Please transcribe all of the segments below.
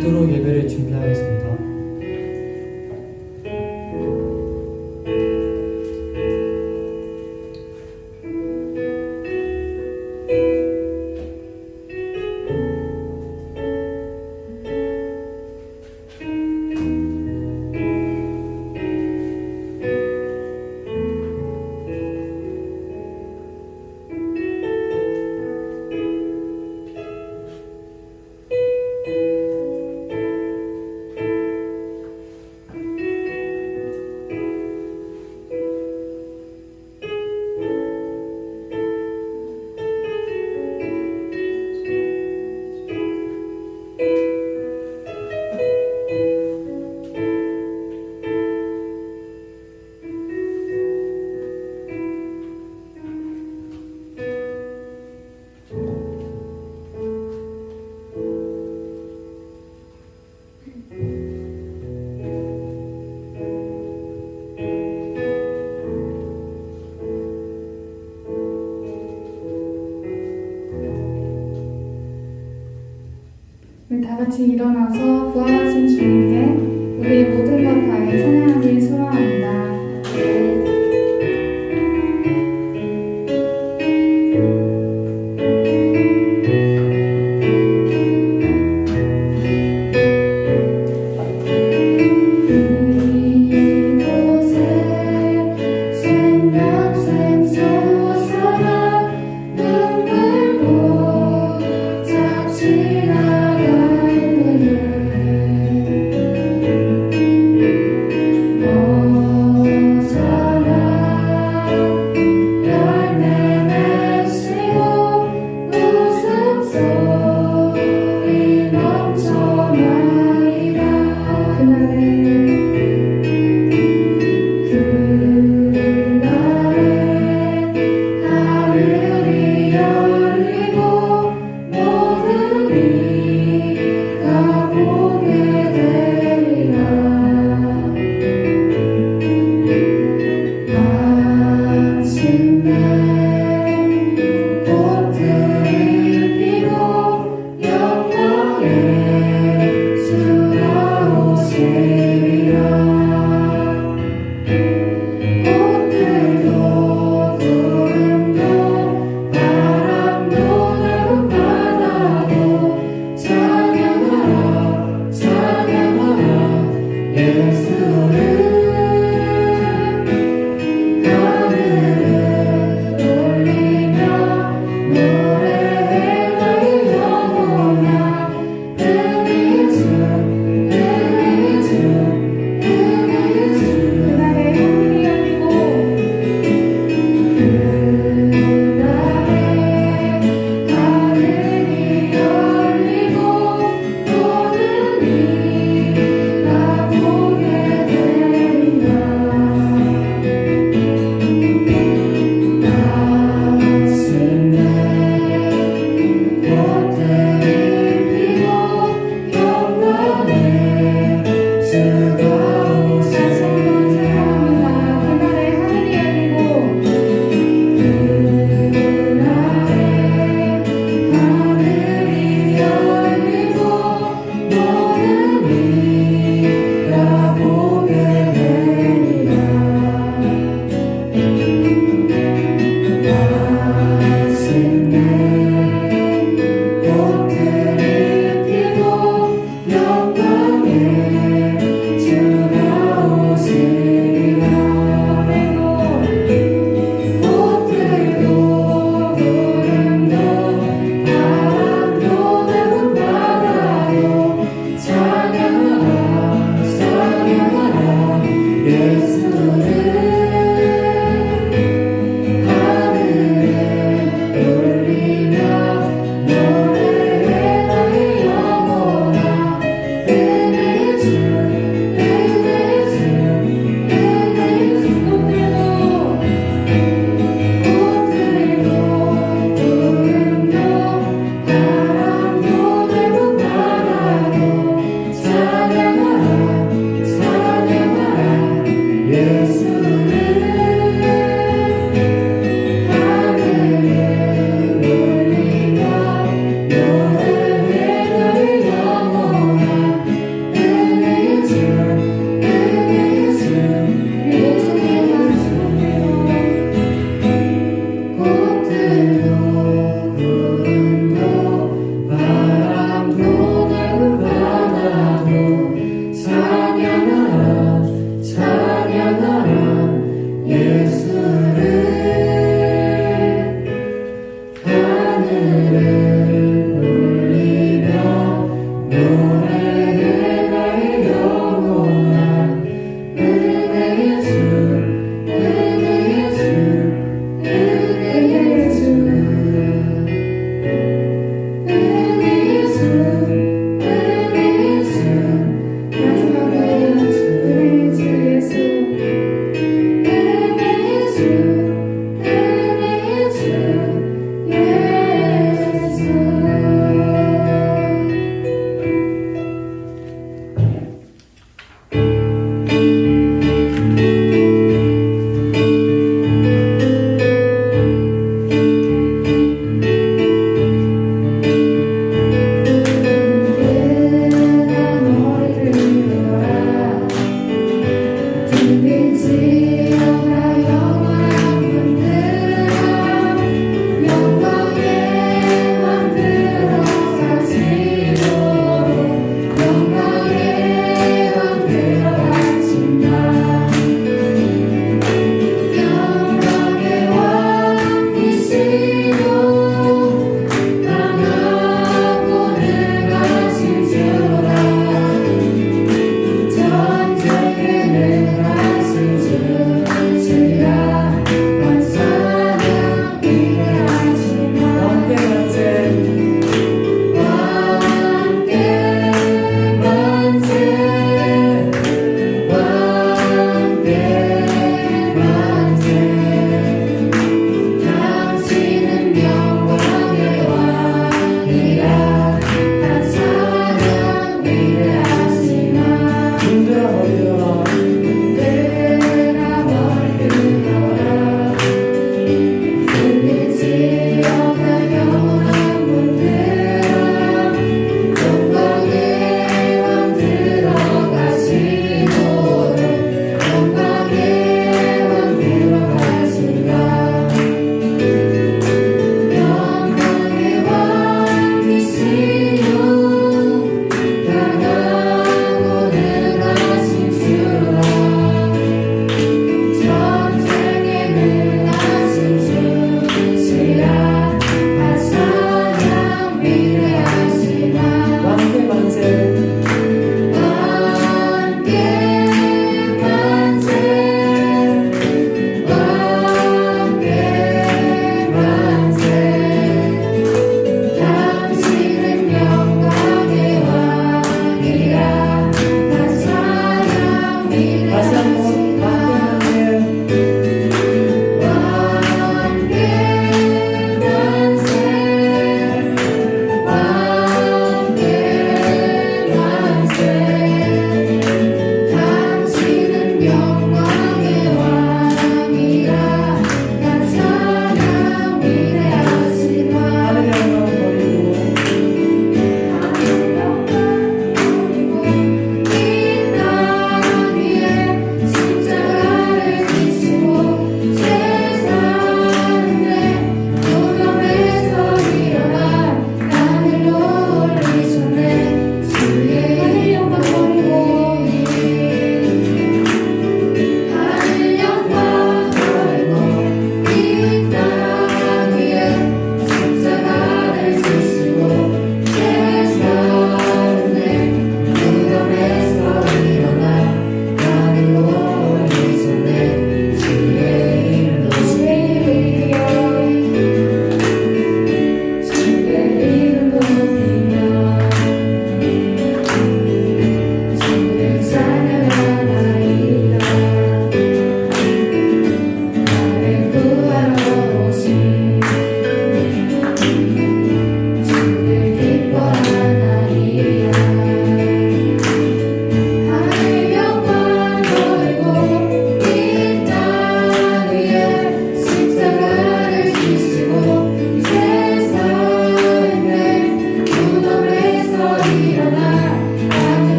기도로 예배를 준비하겠습니다. 우리 다 같이 일어나서 부활하신 주님께 우리의 모든 것 다해 찬양하길 소원합니다. 지나갈 뿐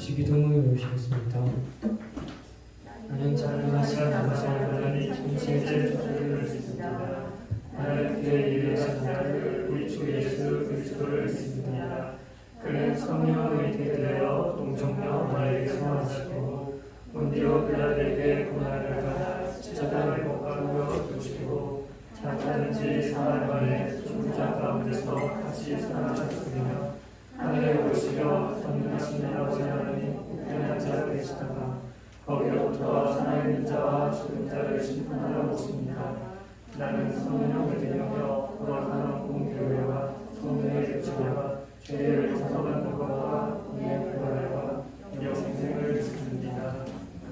같이 기도문을 모시겠습니다. 나는 자랑하신 아버지 하나님 전체의 저주를 믿습니다. 나는 그의 유일하신 아들 우리 주 예수 그리스도를 믿습니다. 그는 성령의 되되어 동정녀 마리아에게서 나시고 본디오 빌라도에게 고난을 받아 십자가를 못 박으며 죽으시고 사탄인지 사흘 만에 죽은 자 가운데서 다시 살아나셨으며 하늘에 오르시며 전능하신 아버지 하나님 우편한 자 되시다가 거기로부터 살아있는 자와 죽은 자를 심판하러 오십니다. 나는 성령을 믿으며 거룩한 공교회와 성령의 교체와 죄를 사서받는 것과 은혜의 부활과 영생을 믿습니다.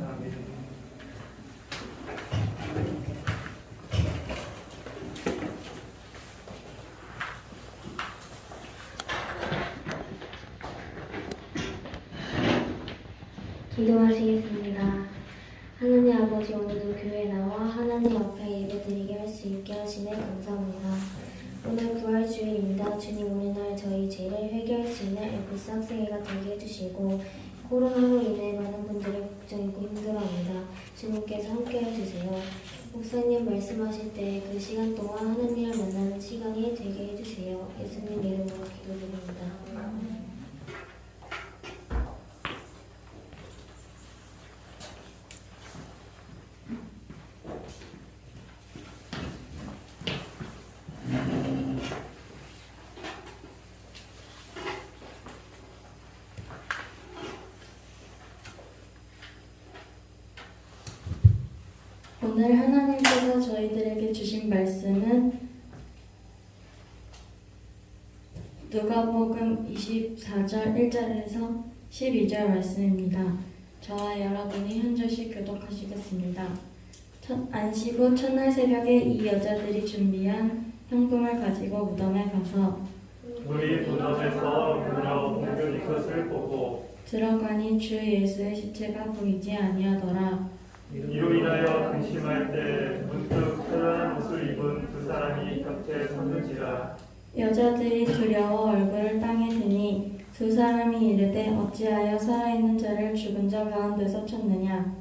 아멘. 기도하시겠습니다. 하나님 아버지, 오늘도 교회에 나와 하나님 앞에 예배드리게 할 수 있게 하시네 감사합니다. 오늘 부활주일입니다. 주님, 오늘날 저희 죄를 회개할 수 있는 에베소 학생회가 되게 해주시고 코로나로 인해 많은 분들이 걱정이고 힘들어합니다. 주님께서 함께 해주세요. 목사님 말씀하실 때 그 시간 동안 하나님을 만나는 시간이 되게 해주세요. 예수님 이름으로 기도드립니다. 오늘 하나님께서 저희들에게 주신 말씀은 누가복음 24절 1절에서 12절 말씀입니다. 저와 여러분이 한 절씩 교독하시겠습니다. 안식 후 첫날 새벽에 이 여자들이 준비한 향품을 가지고 무덤에 가서 우리 무덤에서 물어 옮긴 것을 보고 들어가니 주 예수의 시체가 보이지 아니하더라. 이로 인하여 근심할 때 문득 편안한 옷을 입은 두 사람이 곁에 섰는지라. 여자들이 두려워 얼굴을 땅에 대니 두 사람이 이르되 어찌하여 살아있는 자를 죽은 자 가운데서 찾느냐.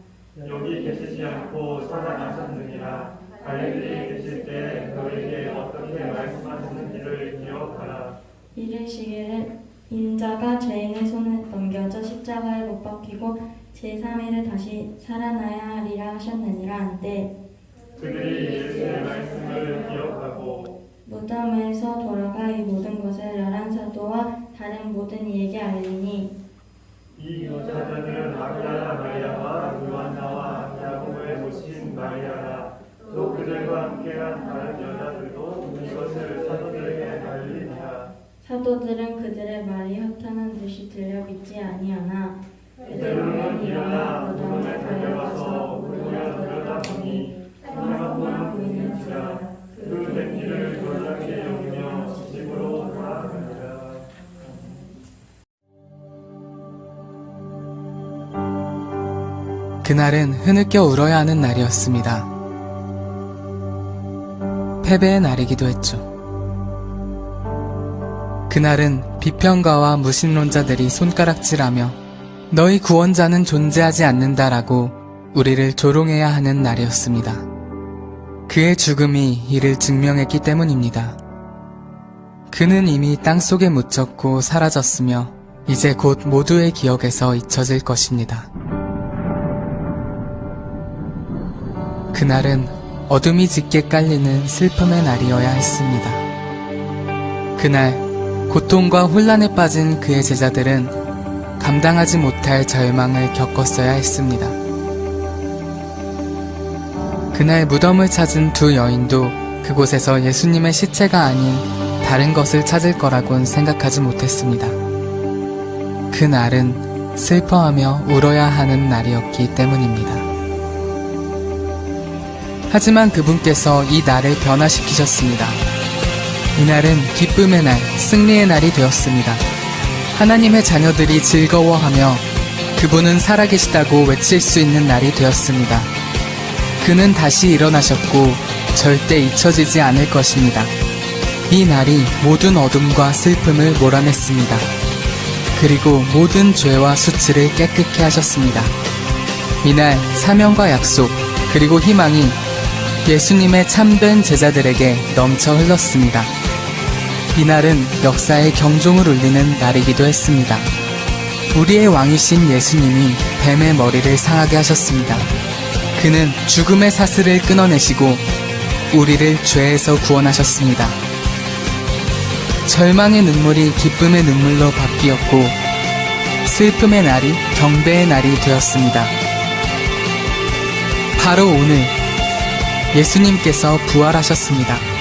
여기 계시지 않고 살아나셨느니라. 갈릴리에 계실 때 너에게 어떻게 말씀하셨는지를 기억하라. 이르시기를 인자가 죄인의 손에 넘겨져 십자가에 못 박히고 제3일에 다시 살아나야 하리라 하셨느니라 한데 그들이 예수의 말씀을 기억하고 무덤에서 돌아가 이 모든 것을 11사도와 다른 모든 이에게 알리니 이 여자들은 막달라 마리아와 요한나와 야고보의 모신 마리아라. 또 그들과 함께한 다른 여자들도 이것을 사도들에게 알리니라. 사도들은 그들의 말이 허탄한 듯이 들려 믿지 아니하나 베드로는 일어나 무덤에 달려가서 모여 들여다보니 성령뿐 보이는지라. 그 된 일을 놀랍게 여기며 집으로 돌아가니라. 그날은 흐느껴 울어야 하는 날이었습니다. 패배의 날이기도 했죠. 그날은 비평가와 무신론자들이 손가락질하며 너희 구원자는 존재하지 않는다라고 우리를 조롱해야 하는 날이었습니다. 그의 죽음이 이를 증명했기 때문입니다. 그는 이미 땅속에 묻혔고 사라졌으며 이제 곧 모두의 기억에서 잊혀질 것입니다. 그날은 어둠이 짙게 깔리는 슬픔의 날이어야 했습니다. 그날 고통과 혼란에 빠진 그의 제자들은 감당하지 못할 절망을 겪었어야 했습니다. 그날 무덤을 찾은 두 여인도 그곳에서 예수님의 시체가 아닌 다른 것을 찾을 거라곤 생각하지 못했습니다. 그날은 슬퍼하며 울어야 하는 날이었기 때문입니다. 하지만 그분께서 이 날을 변화시키셨습니다. 이날은 기쁨의 날, 승리의 날이 되었습니다. 하나님의 자녀들이 즐거워하며 그분은 살아계시다고 외칠 수 있는 날이 되었습니다. 그는 다시 일어나셨고 절대 잊혀지지 않을 것입니다. 이 날이 모든 어둠과 슬픔을 몰아냈습니다. 그리고 모든 죄와 수치를 깨끗게 하셨습니다. 이날 사명과 약속 그리고 희망이 예수님의 참된 제자들에게 넘쳐 흘렀습니다. 이날은 역사의 경종을 울리는 날이기도 했습니다. 우리의 왕이신 예수님이 뱀의 머리를 상하게 하셨습니다. 그는 죽음의 사슬을 끊어내시고 우리를 죄에서 구원하셨습니다. 절망의 눈물이 기쁨의 눈물로 바뀌었고 슬픔의 날이 경배의 날이 되었습니다. 바로 오늘 예수님께서 부활하셨습니다.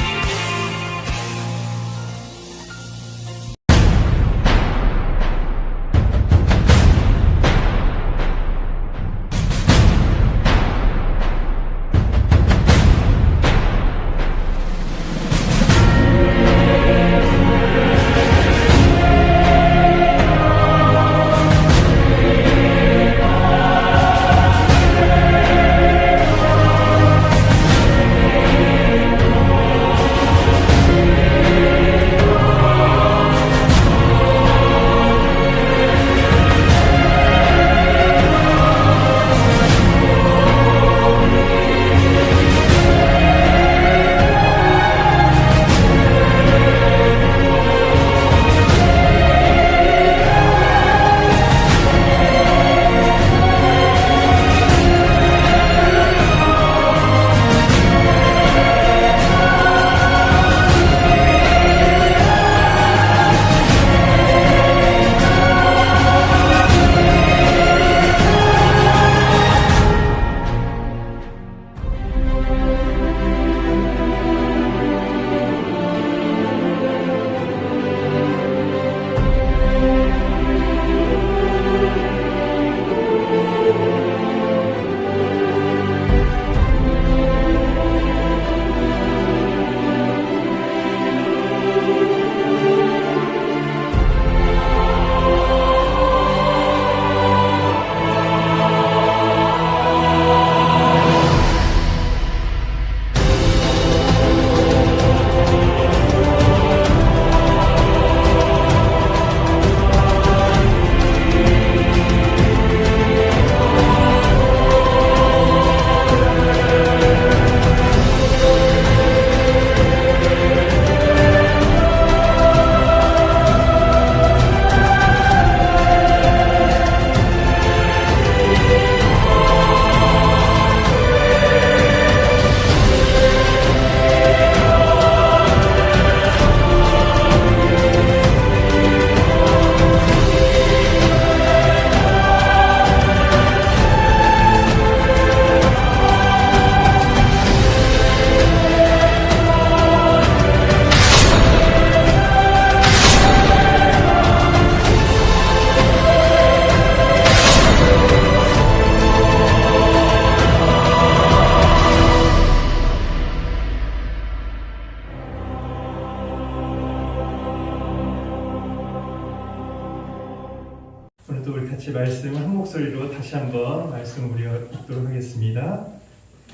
오늘도 우리 같이 말씀을 한 목소리로 다시 한번 말씀 우리 읽도록 하겠습니다.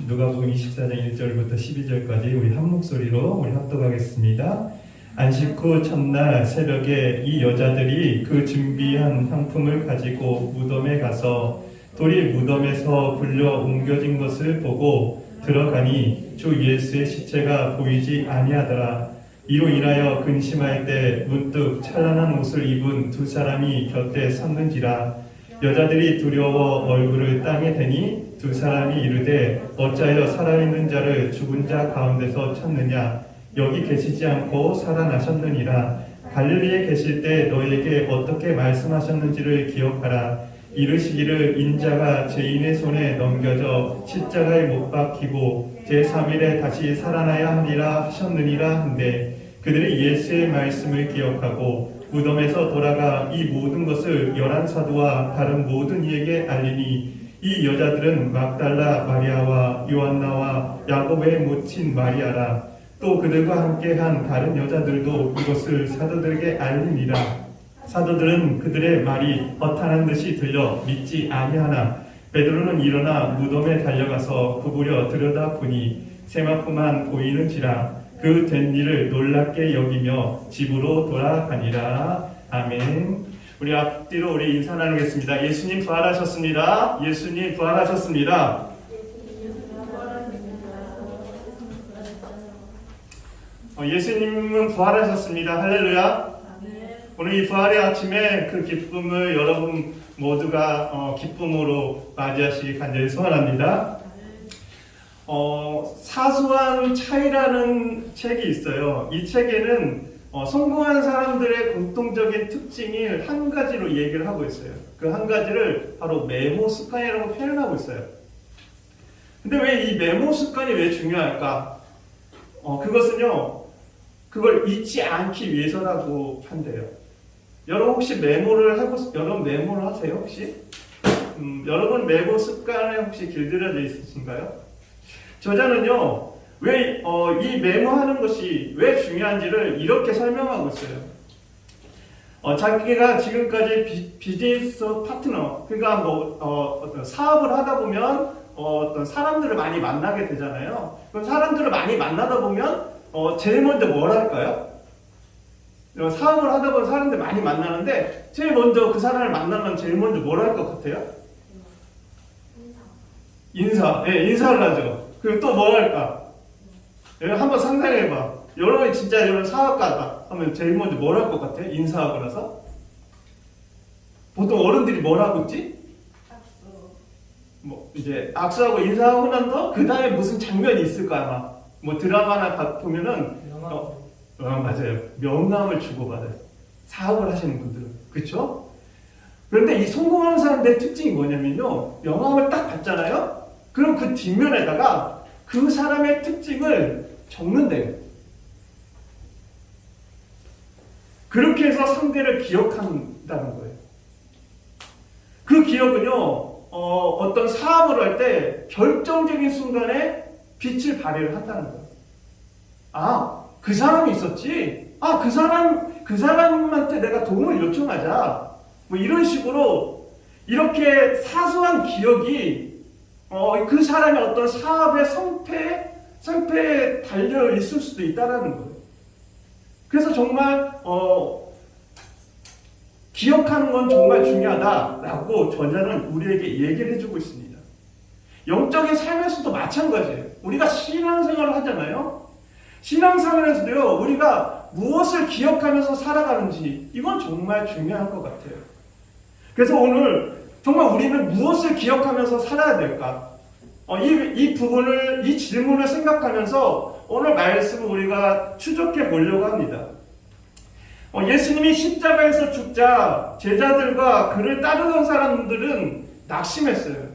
누가복음 24장 1절부터 12절까지 우리 한 목소리로 우리 합독하겠습니다. 안식 후 첫날 새벽에 이 여자들이 그 준비한 향품을 가지고 무덤에 가서 돌이 무덤에서 굴려 옮겨진 것을 보고 들어가니 주 예수의 시체가 보이지 아니하더라. 이로 인하여 근심할 때 문득 찬란한 옷을 입은 두 사람이 곁에 섰는지라. 여자들이 두려워 얼굴을 땅에 대니 두 사람이 이르되 어찌하여 살아있는 자를 죽은 자 가운데서 찾느냐. 여기 계시지 않고 살아나셨느니라. 갈릴리에 계실 때 너에게 어떻게 말씀하셨는지를 기억하라. 이르시기를 인자가 죄인의 손에 넘겨져 십자가에 못 박히고 제3일에 다시 살아나야 하리라 하셨느니라 한데 그들이 예수의 말씀을 기억하고 무덤에서 돌아가 이 모든 것을 11사도와 다른 모든 이에게 알리니 이 여자들은 막달라 마리아와 요한나와 야고보의 모친 마리아라. 또 그들과 함께한 다른 여자들도 이것을 사도들에게 알리니라. 사도들은 그들의 말이 허탄한 듯이 들려 믿지 아니하나 베드로는 일어나 무덤에 달려가서 구부려 들여다보니 세마포만 보이는지라. 그 된 일을 놀랍게 여기며 집으로 돌아가니라. 아멘. 우리 앞뒤로 우리 인사 나누겠습니다. 예수님 부활하셨습니다. 예수님 부활하셨습니다. 예수님은 부활하셨습니다. 할렐루야. 오늘 이 부활의 아침에 그 기쁨을 여러분 모두가 기쁨으로 맞이하시기 간절히 소원합니다. 사소한 차이라는 책이 있어요. 이 책에는 성공한 사람들의 공통적인 특징을 한 가지로 얘기를 하고 있어요. 그 한 가지를 바로 메모 습관이라고 표현하고 있어요. 근데 왜 이 메모 습관이 왜 중요할까? 그것은요, 그걸 잊지 않기 위해서라고 한대요. 여러분 혹시 여러분 메모를 하세요, 혹시? 여러분 메모 습관에 혹시 길들여져 있으신가요? 저자는요, 왜 이 메모하는 것이 왜 중요한지를 이렇게 설명하고 있어요. 자기가 지금까지 비즈니스 파트너, 그러니까 어떤 사업을 하다 보면 어떤 사람들을 많이 만나게 되잖아요. 그럼 사람들을 많이 만나다 보면 제일 먼저 뭘 할까요? 사업을 하다 보면 사람들 많이 만나는데 제일 먼저 그 사람을 만나면 제일 먼저 뭘 할 것 같아요? 인사. 예, 인사를 하죠. 그리고 또 뭘 할까? 한번 상상해봐. 여러분이 진짜 여러분 사업가다 하면 제일 먼저 뭘 할 것 같아? 인사하고 나서? 보통 어른들이 뭘 하고 있지? 이제 악수하고 인사하고 나서 그 다음에 무슨 장면이 있을까 아마. 드라마나 보면은 맞아요. 명함을 주고받아요. 사업을 하시는 분들은. 그렇죠? 그런데 이 성공하는 사람들의 특징이 뭐냐면요. 명함을 딱 받잖아요. 그럼 그 뒷면에다가 그 사람의 특징을 적는데요. 그렇게 해서 상대를 기억한다는 거예요. 그 기억은요, 어떤 사업을 할 때 결정적인 순간에 빛을 발휘를 한다는 거예요. 아, 그 사람이 있었지? 아, 그 사람한테 내가 도움을 요청하자. 이런 식으로, 이렇게 사소한 기억이, 그 사람의 어떤 사업의 성패에 달려 있을 수도 있다는 거예요. 그래서 정말, 기억하는 건 정말 중요하다라고 저자는 우리에게 얘기를 해주고 있습니다. 영적인 삶에서도 마찬가지예요. 우리가 신앙생활을 하잖아요. 신앙생활에서도요, 우리가 무엇을 기억하면서 살아가는지, 이건 정말 중요한 것 같아요. 그래서 오늘 정말 우리는 무엇을 기억하면서 살아야 될까? 이 질문을 생각하면서 오늘 말씀을 우리가 추적해 보려고 합니다. 예수님이 십자가에서 죽자 제자들과 그를 따르던 사람들은 낙심했어요.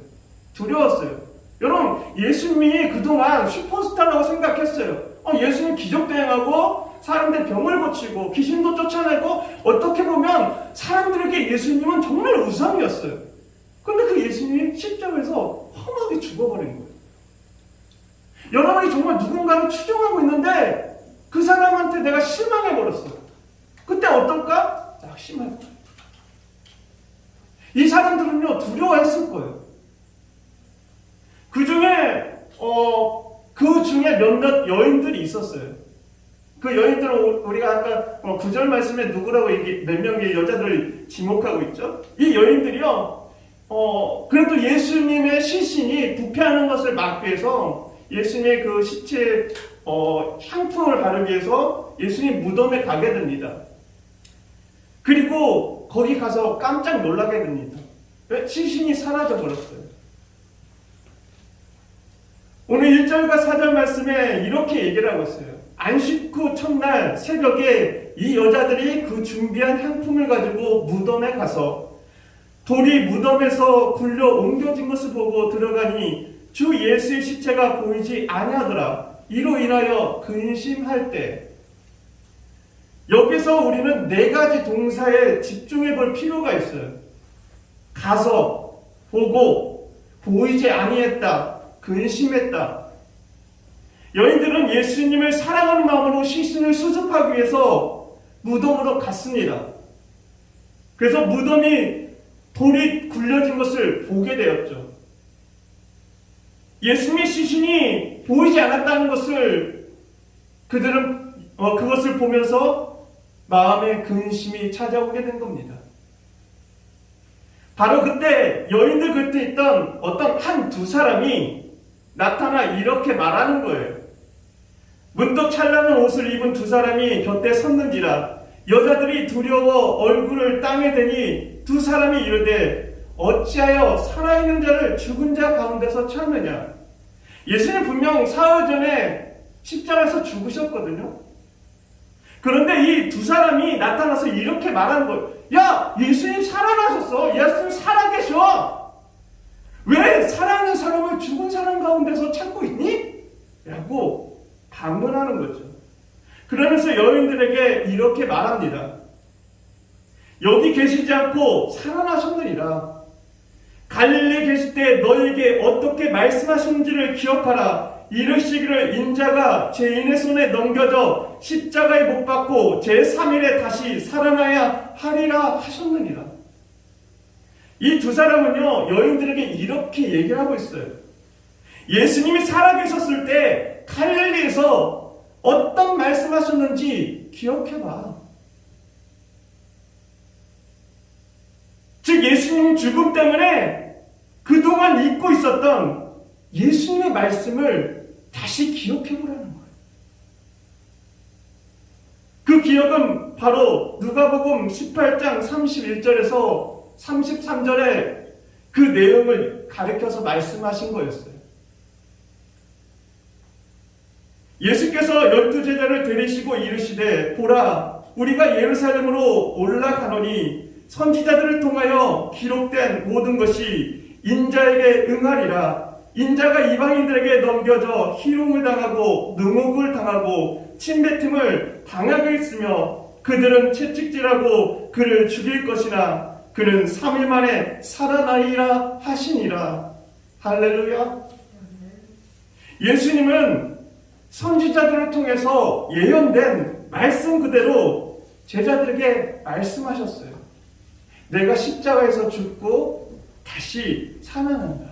두려웠어요. 여러분, 예수님이 그동안 슈퍼스타라고 생각했어요. 예수님 기적도 행하고 사람들 병을 고치고 귀신도 쫓아내고 어떻게 보면 사람들에게 예수님은 정말 우상이었어요. 그런데 그 예수님이 십자가에서 험하게 죽어버린 거예요. 여러분이 정말 누군가를 추종하고 있는데 그 사람한테 내가 실망해버렸어. 그때 어떨까? 낙심할 거예요. 이 사람들은요, 두려워했을 거예요. 그 중에 몇몇 여인들이 있었어요. 그 여인들은 우리가 아까 9절 말씀에 누구라고 몇 명의 여자들을 지목하고 있죠? 이 여인들이요, 그래도 예수님의 시신이 부패하는 것을 막기 위해서 예수님의 그 시체에 향품을 바르기 위해서 예수님 무덤에 가게 됩니다. 그리고 거기 가서 깜짝 놀라게 됩니다. 왜? 시신이 사라져 버렸어요. 오늘 1절과 4절 말씀에 이렇게 얘기를 하고 있어요. 안식 후 첫날 새벽에 이 여자들이 그 준비한 향품을 가지고 무덤에 가서 돌이 무덤에서 굴려 옮겨진 것을 보고 들어가니 주 예수의 시체가 보이지 아니하더라. 이로 인하여 근심할 때, 여기서 우리는 4가지 동사에 집중해 볼 필요가 있어요. 가서, 보고, 보이지 아니했다, 근심했다. 여인들은 예수님을 사랑하는 마음으로 시신을 수습하기 위해서 무덤으로 갔습니다. 그래서 무덤이 돌이 굴려진 것을 보게 되었죠. 예수님의 시신이 보이지 않았다는 것을 그들은 그것을 보면서 마음에 근심이 찾아오게 된 겁니다. 바로 그때 여인들 곁에 있던 어떤 한 두 사람이 나타나 이렇게 말하는 거예요. 문득 찬란한 옷을 입은 두 사람이 곁에 섰는지라 여자들이 두려워 얼굴을 땅에 대니 두 사람이 이르되 어찌하여 살아있는 자를 죽은 자 가운데서 찾느냐. 예수님 분명 사흘 전에 십자가에서 죽으셨거든요. 그런데 이 두 사람이 나타나서 이렇게 말하는 거예요. 야, 예수님 살아나셨어. 예수님 살아계셔. 왜 살아있는 사람을 죽은 사람 가운데서 찾고 있니? 라고 반문하는 거죠. 그러면서 여인들에게 이렇게 말합니다. 여기 계시지 않고 살아나셨느니라. 갈릴리에 계실 때 너에게 어떻게 말씀하셨는지를 기억하라. 이르시기를 인자가 죄인의 손에 넘겨져 십자가에 못 박고 제3일에 다시 살아나야 하리라 하셨느니라. 이 두 사람은요, 여인들에게 이렇게 얘기를 하고 있어요. 예수님이 살아계셨을 때 갈릴리에서 어떤 말씀하셨는지 기억해봐. 즉 예수님 죽음 때문에 그동안 잊고 있었던 예수님의 말씀을 다시 기억해보라는 거예요. 그 기억은 바로 누가복음 18장 31절에서 33절에 그 내용을 가리켜서 말씀하신 거였어요. 예수께서 12제자를 데리시고 이르시되 보라 우리가 예루살렘으로 올라가노니 선지자들을 통하여 기록된 모든 것이 인자에게 응하리라. 인자가 이방인들에게 넘겨져 희롱을 당하고 능욕을 당하고 침뱉음을 당하겠으며 그들은 채찍질하고 그를 죽일 것이나 그는 3일 만에 살아나리라 하시니라. 할렐루야. 예수님은 선지자들을 통해서 예언된 말씀 그대로 제자들에게 말씀하셨어요. 내가 십자가에서 죽고 다시 살아난다.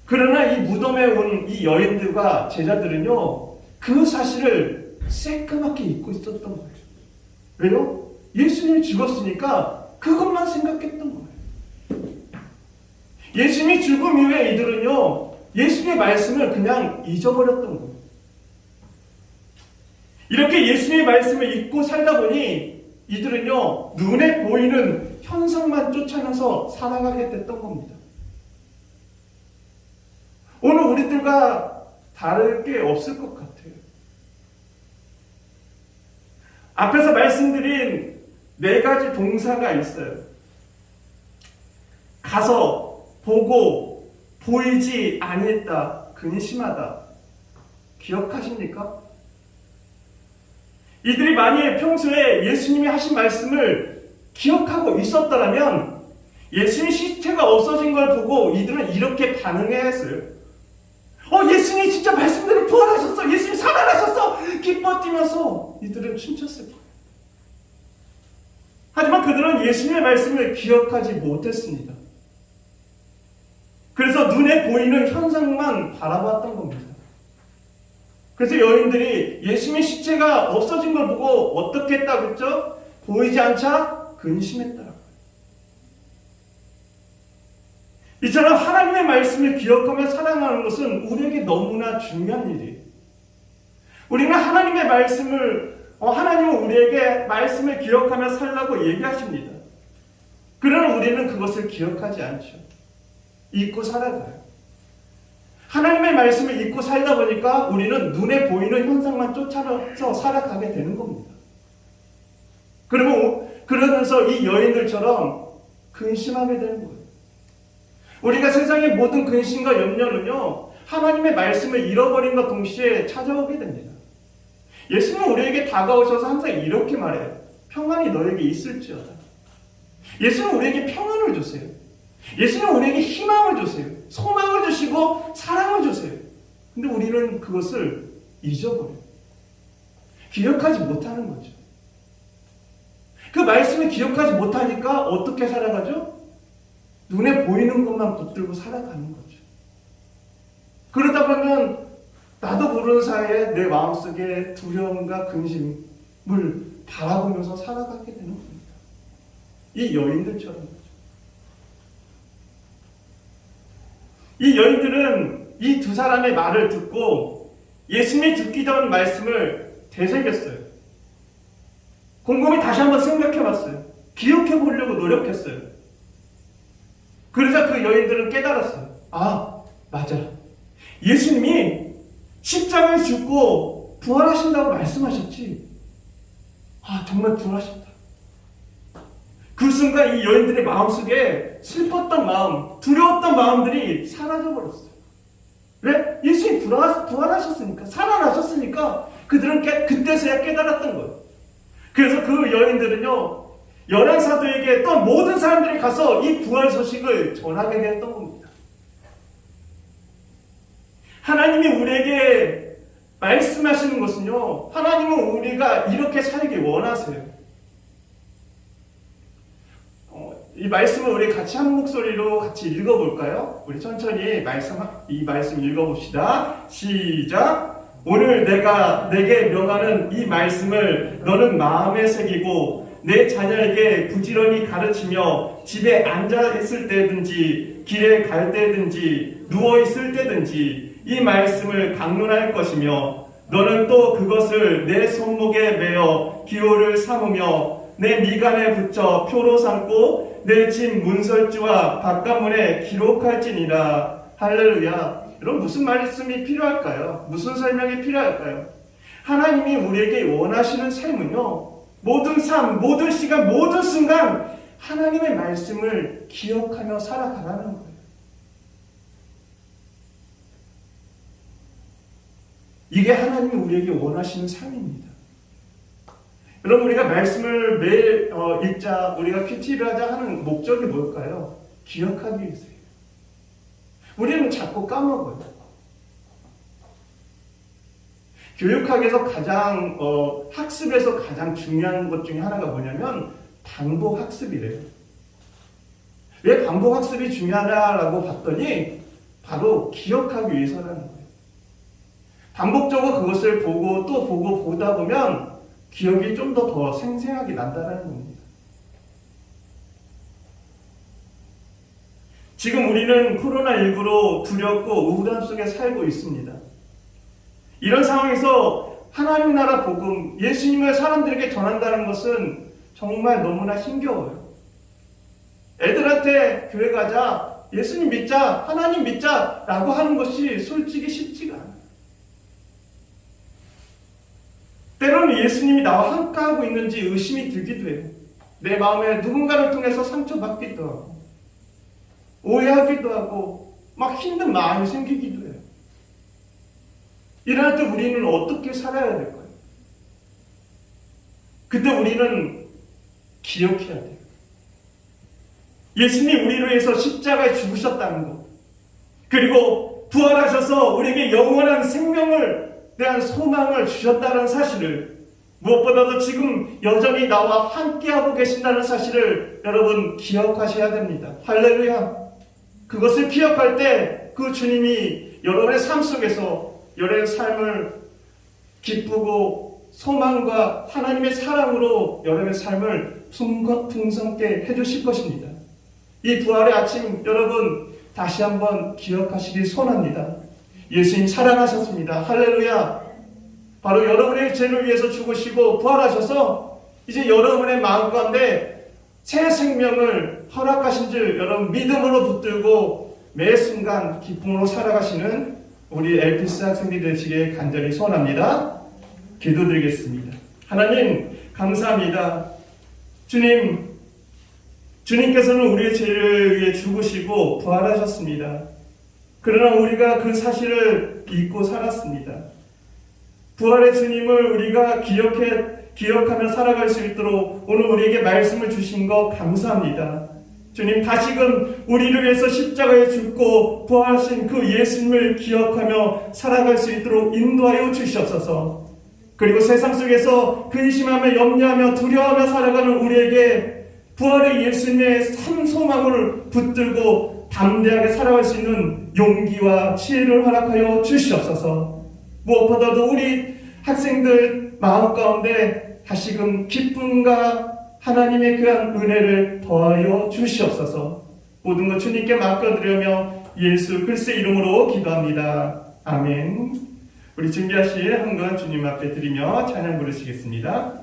그러나 이 무덤에 온 이 여인들과 제자들은요, 그 사실을 새까맣게 잊고 있었던 거예요. 왜요? 예수님이 죽었으니까 그것만 생각했던 거예요. 예수님이 죽음 이후에 이들은요, 예수님의 말씀을 그냥 잊어버렸던 거예요. 이렇게 예수님의 말씀을 잊고 살다 보니 이들은요, 눈에 보이는 현상만 쫓아내서 살아가게 됐던 겁니다. 오늘 우리들과 다를 게 없을 것 같아요. 앞에서 말씀드린 4가지 동사가 있어요. 가서, 보고, 보이지 아니했다, 근심하다. 기억하십니까? 이들이 만일 평소에 예수님이 하신 말씀을 기억하고 있었더라면 예수님 시체가 없어진 걸 보고 이들은 이렇게 반응해야 했어요. 예수님이 진짜 말씀대로 부활하셨어. 예수님 살아나셨어. 기뻐 뛰면서 이들은 춤췄을 거예요. 하지만 그들은 예수님의 말씀을 기억하지 못했습니다. 그래서 눈에 보이는 현상만 바라봤던 겁니다. 그래서 여인들이 예수님의 시체가 없어진 걸 보고 어떻게 했다고 했죠? 보이지 않자 근심했더라고요. 이처럼 하나님의 말씀을 기억하며 살아가는 것은 우리에게 너무나 중요한 일이에요. 우리는 하나님의 말씀을, 하나님은 우리에게 말씀을 기억하며 살라고 얘기하십니다. 그러나 우리는 그것을 기억하지 않죠. 잊고 살아가요. 하나님의 말씀을 잊고 살다 보니까 우리는 눈에 보이는 현상만 쫓아서 살아가게 되는 겁니다. 그러면서 이 여인들처럼 근심하게 되는 거예요. 우리가 세상의 모든 근심과 염려는요, 하나님의 말씀을 잃어버림과 동시에 찾아오게 됩니다. 예수님은 우리에게 다가오셔서 항상 이렇게 말해요. 평안이 너에게 있을지어다. 예수님은 우리에게 평안을 주세요. 예수님은 우리에게 희망을 주세요. 소망을 주시고 사랑을 주세요. 근데 우리는 그것을 잊어버려요. 기억하지 못하는 거죠. 그 말씀을 기억하지 못하니까 어떻게 살아가죠? 눈에 보이는 것만 붙들고 살아가는 거죠. 그러다 보면 나도 모르는 사이에 내 마음속에 두려움과 근심을 바라보면서 살아가게 되는 겁니다. 이 여인들처럼 거죠. 이 여인들은 이 두 사람의 말을 듣고 예수님이 듣기 전 말씀을 되새겼어요. 곰곰이 다시 한번 생각해봤어요. 기억해보려고 노력했어요. 그러자 그 여인들은 깨달았어요. 아, 맞아. 예수님이 십자가에 죽고 부활하신다고 말씀하셨지. 아, 정말 부활하셨다. 그 순간 이 여인들의 마음속에 슬펐던 마음, 두려웠던 마음들이 사라져버렸어요. 왜? 예수님이 부활하셨으니까, 살아나셨으니까 그들은 그때서야 깨달았던 거예요. 그래서 그 여인들은요, 열한 사도에게 또 모든 사람들이 가서 이 부활 소식을 전하게 됐던 겁니다. 하나님이 우리에게 말씀하시는 것은요, 하나님은 우리가 이렇게 살기 원하세요. 이 말씀을 우리 같이 한 목소리로 같이 읽어볼까요? 우리 천천히 이 말씀 읽어봅시다. 시작! 오늘 내가 내게 명하는 이 말씀을 너는 마음에 새기고 내 자녀에게 부지런히 가르치며 집에 앉아 있을 때든지 길에 갈 때든지 누워 있을 때든지 이 말씀을 강론할 것이며 너는 또 그것을 내 손목에 매어 기호를 삼으며 내 미간에 붙여 표로 삼고 내 집 문설주와 바깥문에 기록할지니라. 할렐루야. 여러분, 무슨 말씀이 필요할까요? 무슨 설명이 필요할까요? 하나님이 우리에게 원하시는 삶은요, 모든 삶, 모든 시간, 모든 순간 하나님의 말씀을 기억하며 살아가라는 거예요. 이게 하나님이 우리에게 원하시는 삶입니다. 여러분, 우리가 말씀을 매일 읽자, 우리가 큐티를 하자 하는 목적이 뭘까요? 기억하기 위해서예요. 우리는 자꾸 까먹어요. 교육학에서 가장 학습에서 가장 중요한 것 중에 하나가 뭐냐면 반복 학습이래요. 왜 반복 학습이 중요하다라고 봤더니 바로 기억하기 위해서라는 거예요. 반복적으로 그것을 보고 또 보고 보다 보면 기억이 좀 더 생생하게 난다는 겁니다. 지금 우리는 코로나19로 두렵고 우울함 속에 살고 있습니다. 이런 상황에서 하나님 나라 복음, 예수님을 사람들에게 전한다는 것은 정말 너무나 힘겨워요. 애들한테 교회 가자, 예수님 믿자, 하나님 믿자 라고 하는 것이 솔직히 쉽지가 않아요. 때로는 예수님이 나와 함께하고 있는지 의심이 들기도 해요. 내 마음에 누군가를 통해서 상처받기도 하고 오해하기도 하고 막 힘든 마음이 생기기도 해요. 이럴 때 우리는 어떻게 살아야 될까요? 그때 우리는 기억해야 돼요. 예수님이 우리를 위해서 십자가에 죽으셨다는 것, 그리고 부활하셔서 우리에게 영원한 생명을 대한 소망을 주셨다는 사실을, 무엇보다도 지금 여전히 나와 함께하고 계신다는 사실을 여러분 기억하셔야 됩니다. 할렐루야. 그것을 기억할 때 그 주님이 여러분의 삶 속에서 여러분의 삶을 기쁘고 소망과 하나님의 사랑으로 여러분의 삶을 풍성케 해주실 것입니다. 이 부활의 아침 여러분 다시 한번 기억하시길 소원합니다. 예수님 살아나셨습니다. 할렐루야. 바로 여러분의 죄를 위해서 죽으시고 부활하셔서 이제 여러분의 마음 가운데 새 생명을 허락하신 줄 여러분 믿음으로 붙들고 매 순간 기쁨으로 살아가시는 우리 엘피스 학생들이 되시길 간절히 소원합니다. 기도드리겠습니다. 하나님 감사합니다. 주님께서는 우리의 죄를 위해 죽으시고 부활하셨습니다. 그러나 우리가 그 사실을 잊고 살았습니다. 부활의 주님을 우리가 기억하며 살아갈 수 있도록 오늘 우리에게 말씀을 주신 것 감사합니다. 주님, 다시금 우리를 위해서 십자가에 죽고 부활하신 그 예수님을 기억하며 살아갈 수 있도록 인도하여 주시옵소서. 그리고 세상 속에서 근심하며 염려하며 두려워하며 살아가는 우리에게 부활의 예수님의 참 소망을 붙들고 담대하게 살아갈 수 있는 용기와 지혜를 허락하여 주시옵소서. 무엇보다도 우리 학생들 마음 가운데 다시금 기쁨과 하나님의 그한 은혜를 더하여 주시옵소서. 모든 것 주님께 맡겨드리며 예수 그리스도의 이름으로 기도합니다. 아멘. 우리 준비하실 한건 주님 앞에 드리며 찬양 부르시겠습니다.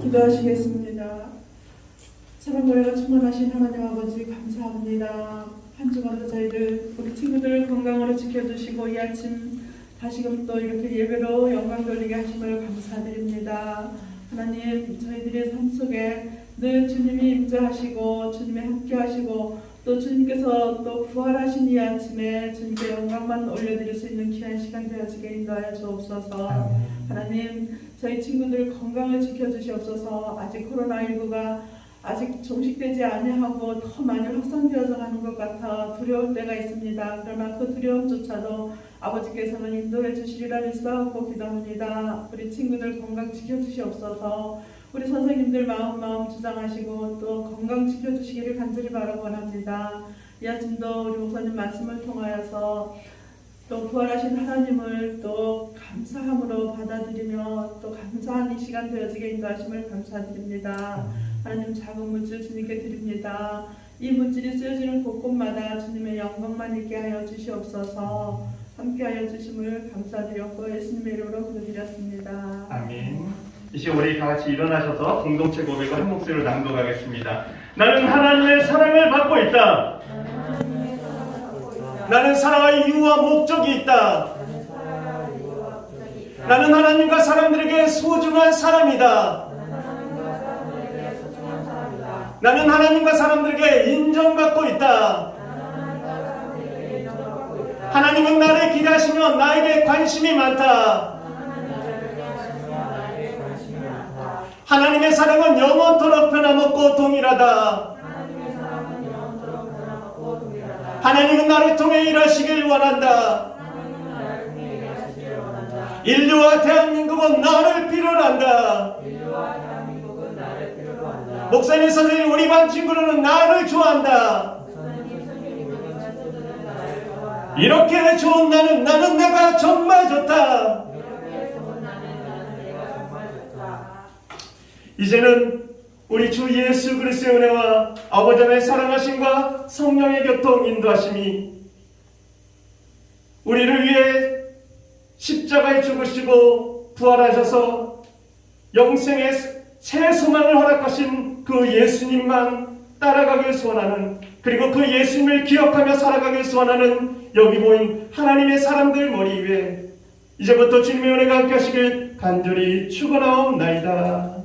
기도하시겠습니다. 사랑 노래가 충만하신 하나님 아버지 감사합니다. 한 주간도 저희들 우리 친구들 건강으로 지켜주시고 이 아침 다시금 또 이렇게 예배로 영광 돌리게 하심을 감사드립니다. 하나님 저희들의 삶 속에 늘 주님이 임재하시고 주님이 함께 하시고 또 주님께서 또 부활하신 이 아침에 주님께 영광만 올려드릴 수 있는 귀한 시간 되어지게 인도하여 주옵소서. 하나님 저희 친구들 건강을 지켜주시옵소서. 아직 코로나19가 아직 종식되지 아니하고 더 많이 확산되어서 가는 것 같아 두려울 때가 있습니다. 그러나 그 두려움조차도 아버지께서는 인도해 주시리라 믿사옵고 기도합니다. 우리 친구들 건강 지켜주시옵소서. 우리 선생님들 마음 주장하시고 또 건강 지켜주시기를 간절히 바라고 원합니다. 이 아침도 우리 목사님 말씀을 통하여서 또 부활하신 하나님을 또 감사함으로 받아들이며 또 감사한 이 시간 되어지게 인도하심을 감사드립니다. 하나님 작은 물질 주님께 드립니다. 이 물질이 쓰여지는 곳곳마다 주님의 영광만 있게 하여 주시옵소서. 함께하여 주심을 감사드렸고 예수님의 이름으로 기도드렸습니다. 아멘. 이제 우리 다 같이 일어나셔서 공동체 고백을 한 목소리로 낭독하겠습니다. 나는 하나님의 사랑을 받고 있다. 나는 사랑할 이유와 목적이 있다. 나는 하나님과 사람들에게 소중한 사람이다. 나는 하나님과 사람들에게 인정받고 있다. 하나님은 나를 기대하시며 나에게 관심이 많다. 하나님의 사랑은 영원토록 변함없고 동일하다. 하나님은 나를 통해 일하시길 원한다. 인류와 대한민국은 나를 필요로 한다. 목사님 선생님 우리 반 친구들은 나를 좋아한다. 이렇게 좋은 나는 내가 정말 좋다. 이제는 우리 주 예수 그리스도의 은혜와 아버지 하나님의 사랑하심과 성령의 교통 인도하심이 우리를 위해 십자가에 죽으시고 부활하셔서 영생의 새 소망을 허락하신 그 예수님만 따라가길 소원하는, 그리고 그 예수님을 기억하며 살아가길 소원하는 여기 모인 하나님의 사람들 머리 위에 이제부터 주님의 은혜가 함께 하시길 간절히 축원하옵나이다.